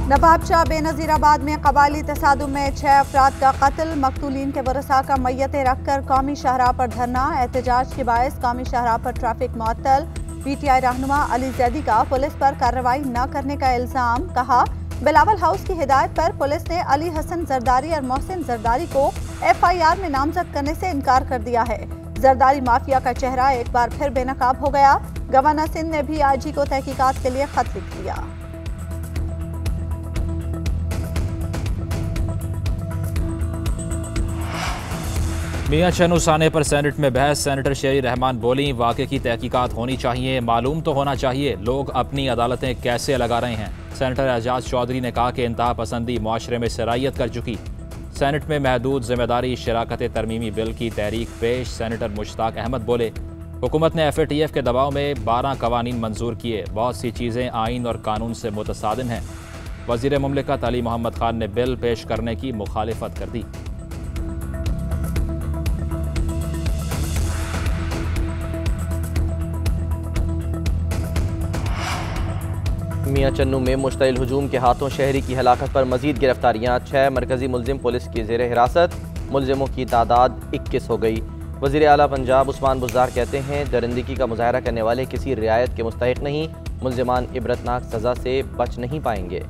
नवाबशाह बेनज़ीराबाद में कबायली तसादुम में 6 अफराद का कत्ल। मकतूलीन के वरसा का मैयतें रखकर कौमी शाहराह पर धरना। एहतजाज के बायस कौमी शाहराह पर ट्रैफिक मुअत्तल। PTI रहनुमा अली जैदी का पुलिस पर कार्रवाई न करने का इल्जाम। कहा, बिलावल हाउस की हिदायत पर पुलिस ने अली हसन जरदारी और मोहसिन जरदारी को FIR में नामजद करने से इनकार कर दिया है। जरदारी माफिया का चेहरा एक बार फिर बेनकाब हो गया। गवर्नर सिंध ने भी IG को तहकीकात के लिए खत लिख दिया। मियां चन्नू साने पर सेनेट में बहस। सेनेटर शेरी रहमान बोली, वाक़े की तहकीकात होनी चाहिए, मालूम तो होना चाहिए लोग अपनी अदालतें कैसे लगा रहे हैं। सेनेटर एजाज चौधरी ने कहा कि इंतहा पसंदी मुआशरे में सरायत कर चुकी। सेनेट में महदूद जिम्मेदारी शराकत तरमीमी बिल की तहरीक पेश। सेनेटर मुश्ताक अहमद बोले, हुकूमत ने FATF के दबाव में 12 कवानीन मंजूर किए। बहुत सी चीज़ें आइन और कानून से मुतसादिम हैं। वज़ीर मुमलिकत अली मोहम्मद खान ने बिल पेश करने की मुखालिफत कर दी। मियां चन्नू में मुश्तइल हुजूम के हाथों शहरी की हलाकत पर मजीद गिरफ्तारियाँ। 6 मरकजी मुलजिम पुलिस की ज़ेर हिरासत। मुलजिमों की तादाद 21 हो गई। वज़ीर आला पंजाब उस्मान बुज़दार कहते हैं, दरिंदगी का मुजाहरा करने वाले किसी रियायत के मुस्तहिक नहीं। मुलजिमान इबरतनाक सज़ा से बच नहीं पाएंगे।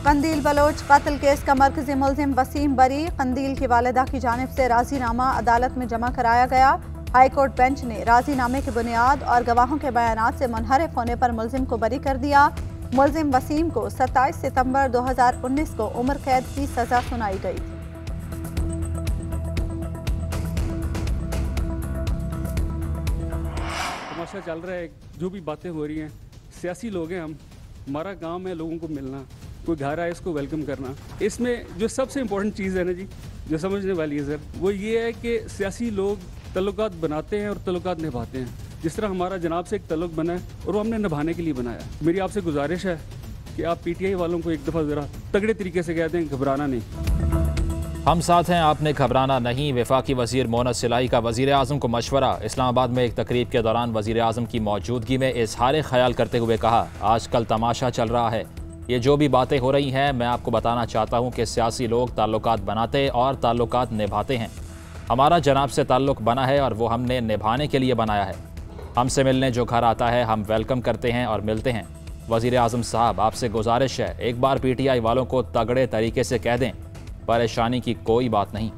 कंदील बलोच कत्ल केस का मरकजी मुलजिम वसीम बरी। कंदील की वालिदा की जानिब से राजीनामा अदालत में जमा कराया गया। हाई कोर्ट बेंच ने राजीनामे की बुनियाद और गवाहों के बयानात से मुनहरिफ होने पर मुलजिम को बरी कर दिया। मुलजिम वसीम को 27 सितंबर 2019 को उम्र कैद की सजा सुनाई गई थी। तमाशा चल रहा है, जो भी बातें हो रही हैं, सियासी लोग हैं हम, हमारा काम है लोगों को मिलना, कोई घर आए इसको वेलकम करना। इसमें जो सबसे इम्पोर्टेंट चीज़ है ना जी, जो समझने वाली है सर, वो ये है कि सियासी लोग तल्लुकात बनाते हैं और तल्लुकात निभाते हैं। जिस तरह हमारा जनाब से एक तल्लुक बना है और वो हमने निभाने के लिए बनाया। मेरी आपसे गुजारिश है कि आप PTI वालों को एक दफ़ा ज़रा तगड़े तरीके से कहते हैं, घबराना नहीं। हम साथ हैं, आपने घबराना नहीं। वफाकी वज़ीर मोहम्मद सिलाई का वज़ीर आज़म को मशवरा। इस्लामाबाद में एक तकरीब के दौरान वज़ीर आज़म की मौजूदगी में इजहार ख्याल करते हुए कहा, आजकल तमाशा चल रहा है। ये जो भी बातें हो रही हैं, मैं आपको बताना चाहता हूँ कि सियासी लोग ताल्लुकात बनाते और ताल्लुकात निभाते हैं। हमारा जनाब से ताल्लुक़ बना है और वो हमने निभाने के लिए बनाया है। हमसे मिलने जो घर आता है हम वेलकम करते हैं और मिलते हैं। वज़ीर आज़म साहब, आपसे गुजारिश है, एक बार PTI वालों को तगड़े तरीके से कह दें, परेशानी की कोई बात नहीं।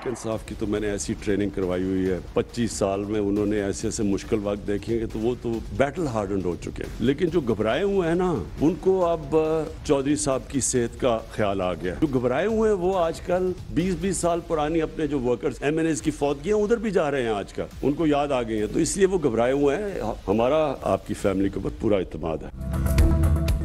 इंसाफ की तो मैंने ऐसी ट्रेनिंग करवाई हुई है, 25 साल में उन्होंने ऐसे ऐसे मुश्किल वक्त देखे हैं, तो वो तो बैटल हार्डन हो चुके हैं। लेकिन जो घबराए हुए हैं ना, उनको अब चौधरी साहब की सेहत का ख्याल आ गया। जो घबराए हुए हैं वो आजकल 20-20 साल पुरानी अपने जो वर्कर्स MNAs की फौतगियां उधर भी जा रहे हैं आजकल, उनको याद आ गई है, तो इसलिए वो घबराए हुए हैं। हमारा आपकी फैमिली के ऊपर पूरा इत्मीनान है।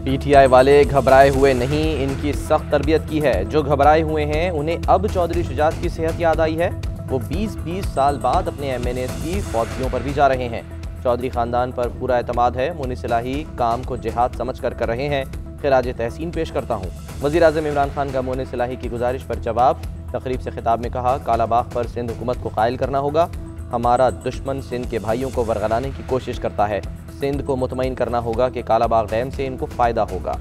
PTI वाले घबराए हुए नहीं, इनकी सख्त तरबियत की है। जो घबराए हुए हैं उन्हें अब चौधरी शुजात की सेहत याद आई है। वो 20-20 साल बाद अपने MNAs की फौजियों पर भी जा रहे हैं। चौधरी खानदान पर पूरा एतमाद है। मुनीर सिलाही काम को जिहाद समझ कर रहे हैं। खिराज तहसीन पेश करता हूँ। वज़ीर आज़म इमरान खान का मुनीर सिलाही की गुजारिश पर जवाब। तकरीब से खिताब में कहा, काला बाग पर सिंध हुकूमत को कायल करना होगा। हमारा दुश्मन सिंध के भाइयों को वरगलाने की कोशिश करता है। सिंध को मुतमईन करना होगा कि काला बाग डैम से इनको फ़ायदा होगा।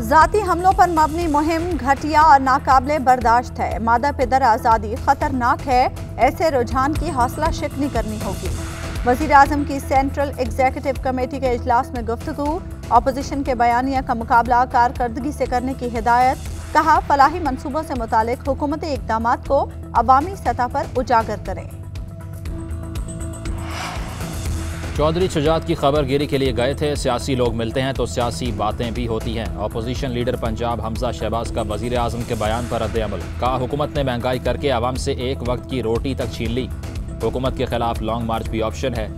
ज़ाती हमलों पर मबनी मुहिम घटिया और नाकाबिले बर्दाश्त है। मादा पिदर आज़ादी खतरनाक है। ऐसे रुझान की हौसला शिकनी करनी होगी। वज़ीर आज़म की सेंट्रल एग्जीक्यूटिव कमेटी के इजलास में गुफ्तगू। अपोजिशन के बयानिया का मुकाबला कारकर्दगी से करने की हिदायत। कहा, फलाही मंसूबों से मुतालिक हुकूमती इक़दामात को अवामी सतह पर उजागर करें। चौधरी शुजात की खबरगिरी के लिए गए थे। सियासी लोग मिलते हैं तो सियासी बातें भी होती हैं। अपोजिशन लीडर पंजाब हमजा शहबाज का वज़ीर आज़म के बयान पर रद्द-ए-अमल। कहा, हुकूमत ने महंगाई करके आवाम से एक वक्त की रोटी तक छीन ली। हुकूमत के खिलाफ लॉन्ग मार्च भी ऑप्शन है।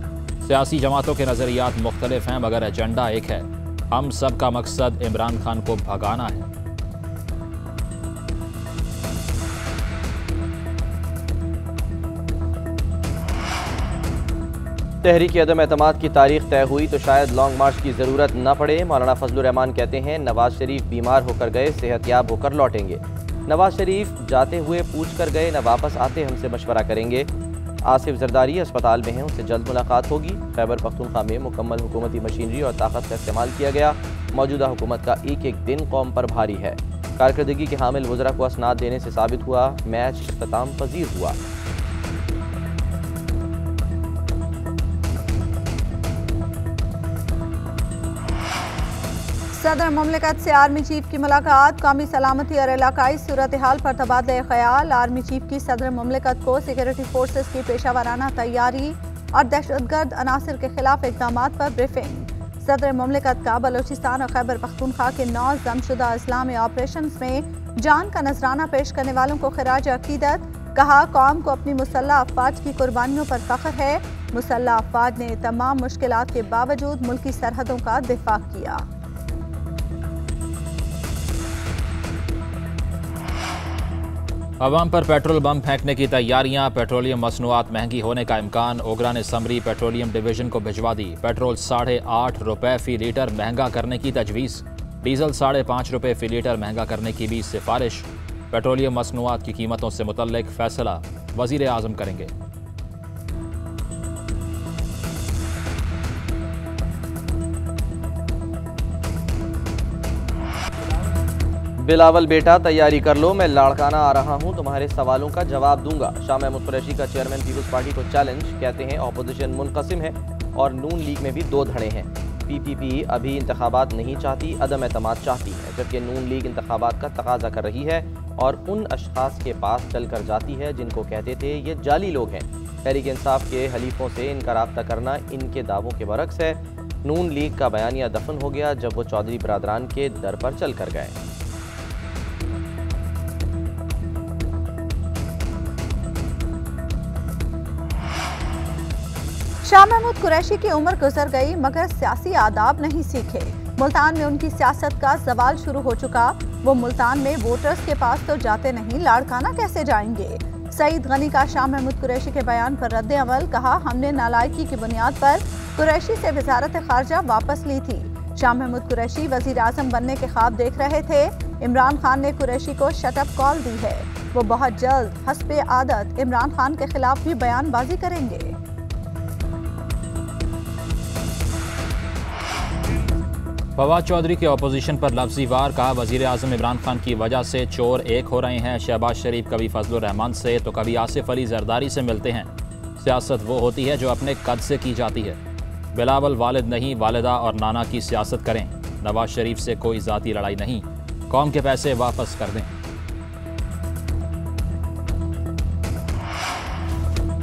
सियासी जमातों के नज़रियात मुख्तलिफ हैं मगर एजेंडा एक है। हम सब का मकसद इमरान खान को भगाना है। तहरीक अदम एतमाद की तारीख तय हुई तो शायद लॉन्ग मार्च की ज़रूरत न पड़े। मौलाना फजलुर रहमान कहते हैं नवाज शरीफ बीमार होकर गए, सेहतयाब होकर लौटेंगे। नवाज शरीफ जाते हुए पूछ कर गए, न वापस आते हमसे मशवरा करेंगे। आसिफ जरदारी अस्पताल में हैं, उनसे जल्द मुलाकात होगी। खैबर पख्तूनख्वा में मुकम्मल हुकूमती मशीनरी और ताकत का इस्तेमाल किया गया। मौजूदा हुकूमत का एक एक दिन कौम पर भारी है। कारकर्दगी के हामिल वज़रा को असनाद देने से साबित हुआ, मैच इख्तिताम पजीर हुआ। सदर मुमलिकत से आर्मी चीफ की मुलाकात, कौमी सलामती और इलाकाई सूरत हाल पर तबादला ख्याल। आर्मी चीफ की सदर मुमलिकत को सिक्योरिटी फोर्सेस की पेशावराना तैयारी और दहशतगर्द अनासर के खिलाफ इक़दामात पर ब्रीफिंग। सदर मुमलिकत का बलोचिस्तान और खैबर पख्तूनख्वा के 9 जमशुदा इस्लामी ऑपरेशन में जान का नजराना पेश करने वालों को खिराज अकीदत। कहा, कौम को अपनी मुसल्लह अफवाज की कुर्बानियों पर फख्र है। मुसल्लह अफवाज ने तमाम मुश्किलात के बावजूद मुल्की सरहदों का दिफा किया। अवाम पर पेट्रोल बम फेंकने की तैयारियां, पेट्रोलियम मसनूआत महंगी होने का इम्कान। ओगरा ने समरी पेट्रोलियम डिवीजन को भिजवा दी। पेट्रोल 8.5 रुपये फ़ी लीटर महंगा करने की तजवीज़। डीजल 5.5 रुपये फ़ी लीटर महंगा करने की भी सिफारिश। पेट्रोलियम मसनूआत की कीमतों से मुतल्लिक फैसला वज़ीर आज़म करेंगे। बिलावल बेटा तैयारी कर लो, मैं लाड़काना आ रहा हूं, तुम्हारे सवालों का जवाब दूंगा। शाह महमूद कुरैशी का चेयरमैन पीपल्स पार्टी को चैलेंज। कहते हैं ऑपोजिशन मुनकसिम है और नून लीग में भी 2 धड़े हैं। पीपीपी अभी इंतखाबात नहीं चाहती, अदम एतमाद चाहती है, जबकि नून लीग इंतखाबात का तकाजा कर रही है और उन अशखास के पास चल कर जाती है जिनको कहते थे ये जाली लोग हैं। तहरीक इंसाफ के हलीफों से इनका राब्ता करना इनके दावों के बरक्स है। नून लीग का बयानिया दफन हो गया जब वो चौधरी बरादरान के दर पर चल कर गए। शाह महमूद कुरैशी की उम्र गुजर गई मगर सियासी आदाब नहीं सीखे। मुल्तान में उनकी सियासत का सवाल शुरू हो चुका। वो मुल्तान में वोटर्स के पास तो जाते नहीं, लाड़काना कैसे जाएंगे। सईद गनी का शाह महमूद कुरैशी के बयान पर रद्द अमल। कहा, हमने नालायकी की बुनियाद पर कुरैशी से वजारत खारजा वापस ली थी। शाह महमूद कुरैशी वजीर आजम बनने के ख्वाब देख रहे थे। इमरान खान ने कुरैशी को शटअप कॉल दी है। वो बहुत जल्द हस्बे आदत इमरान खान के खिलाफ भी बयानबाजी करेंगे। फवाद चौधरी के अपोजिशन पर लफ्जी वार। कहा, वजीर आज़म इमरान खान की वजह से चोर एक हो रहे हैं। शहबाज शरीफ कभी फजलुर रहमान से तो कभी आसिफ अली जरदारी से मिलते हैं। सियासत वो होती है जो अपने कद से की जाती है। बिलावल वालिद नहीं, वालिदा और नाना की सियासत करें। नवाज शरीफ से कोई ज़ाती लड़ाई नहीं, कौम के पैसे वापस कर दें।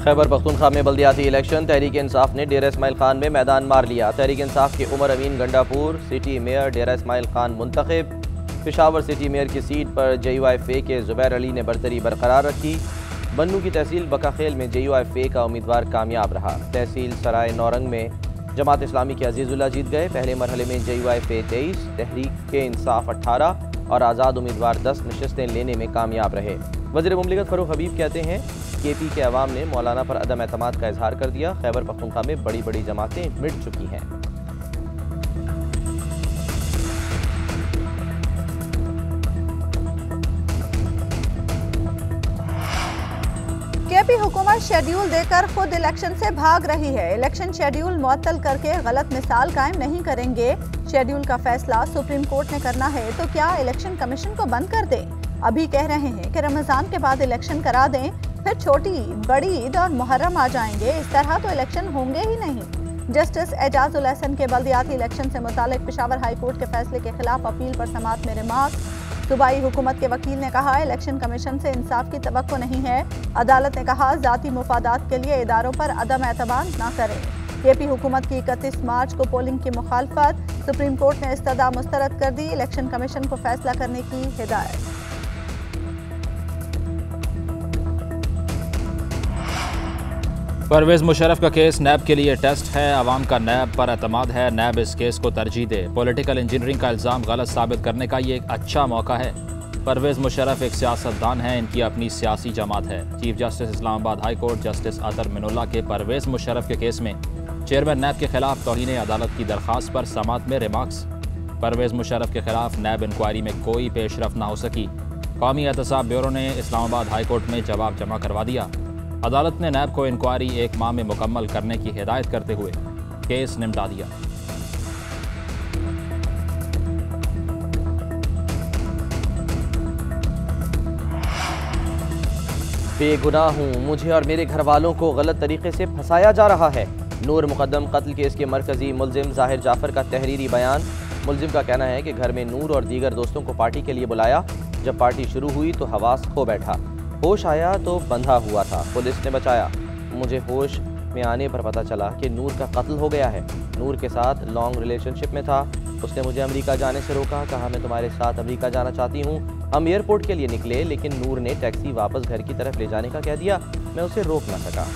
खैबर पख्तूनख्वा में बल्दियाती इलेक्शन, तहरीक इंसाफ ने डेरा इस्माइल खान में मैदान मार लिया। तहरीक इंसाफ के उमर अमीन गंडापुर सिटी मेयर, डेरा इस्माइल खान मुंतखब। पेशावर सिटी मेयर की सीट पर JUIFA के ज़ुबैर अली ने बरतरी बरकरार रखी। बन्नू की तहसील बकाखेल में JUIFA का उम्मीदवार कामयाब रहा। तहसील सराय नौरंग में जमात इस्लामी के अजीजुल्लाह जीत गए। पहले मरहले में JUIFA 23, तहरीक के इंसाफ 18 और आज़ाद उम्मीदवार 10 नशस्तें लेने में कामयाब रहे। वज़ीर मुमलिकत फ़रूख हबीब कहते हैं KP के अवाम ने मौलाना पर अदम एतमाद का इजहार कर दिया। खैबर पख्तूनख्वा में बड़ी बड़ी जमातें मिट चुकी हैं। KP हुकूमत शेड्यूल देकर खुद इलेक्शन से भाग रही है। इलेक्शन शेड्यूल मुअत्तल करके गलत मिसाल कायम नहीं करेंगे। शेड्यूल का फैसला सुप्रीम कोर्ट ने करना है तो क्या इलेक्शन कमीशन को बंद कर दें। अभी कह रहे हैं कि रमजान के बाद इलेक्शन करा दें, फिर छोटी बड़ी ईद और मुहर्रम आ जाएंगे। इस तरह तो इलेक्शन होंगे ही नहीं। जस्टिस एजाज उल हसन के बल्दियाती इलेक्शन से मुतालिक पेशावर हाई कोर्ट के फैसले के खिलाफ अपील पर समाअत में रिमार्क। सूबाई हुकूमत के वकील ने कहा, इलेक्शन कमीशन से इंसाफ की तवक्को नहीं है। अदालत ने कहा, जाती मुफादात के लिए इदारों पर अदम एतमाद न करें। KP हुकूमत की 31 मार्च को पोलिंग की मुखालफत, सुप्रीम कोर्ट ने इस्तदा मुस्तरद कर दी। इलेक्शन कमीशन को फैसला करने की हिदायत। परवेज़ मुशर्रफ का केस नैब के लिए टेस्ट है। अवाम का नैब पर एतमाद है, नैब इस केस को तरजीह दे। पॉलिटिकल इंजीनियरिंग का इल्ज़ाम गलत साबित करने का ये एक अच्छा मौका है। परवेज़ मुशर्रफ एक सियासतदान है, इनकी अपनी सियासी जमात है। Chief justice Islamabad high court justice Athar Minallah के परवेज़ मुशर्रफ के केस में चेयरमैन नैब के खिलाफ तौहीन अदालत की दरख्वास्त पर समात में रिमार्क्स। परवेज़ मुशर्रफ के खिलाफ नैब इंक्वायरी में कोई पेशरफ ना हो सकी। कौमी एहतसाब ब्यूरो ने इस्लामाबाद हाई कोर्ट में जवाब जमा करवा दिया। अदालत ने नैब को इंक्वायरी 1 माह में मुकम्मल करने की हिदायत करते हुए केस निपटा दिया। बेगुनाह हूँ, मुझे और मेरे घर वालों को गलत तरीके से फंसाया जा रहा है। नूर मुकद्दम कत्ल केस के मरकजी मुलजिम ज़ाहिर जाफर का तहरीरी बयान। मुलजिम का कहना है कि घर में नूर और दीगर दोस्तों को पार्टी के लिए बुलाया। जब पार्टी शुरू हुई तो हवास खो बैठा, होश आया तो बंधा हुआ था, पुलिस ने बचाया। मुझे होश में आने पर पता चला कि नूर का कत्ल हो गया है। नूर के साथ लॉन्ग रिलेशनशिप में था। उसने मुझे अमेरिका जाने से रोका, कहा मैं तुम्हारे साथ अमेरिका जाना चाहती हूँ। हम एयरपोर्ट के लिए निकले, लेकिन नूर ने टैक्सी वापस घर की तरफ ले जाने का कह दिया। मैं उसे रोक ना सका।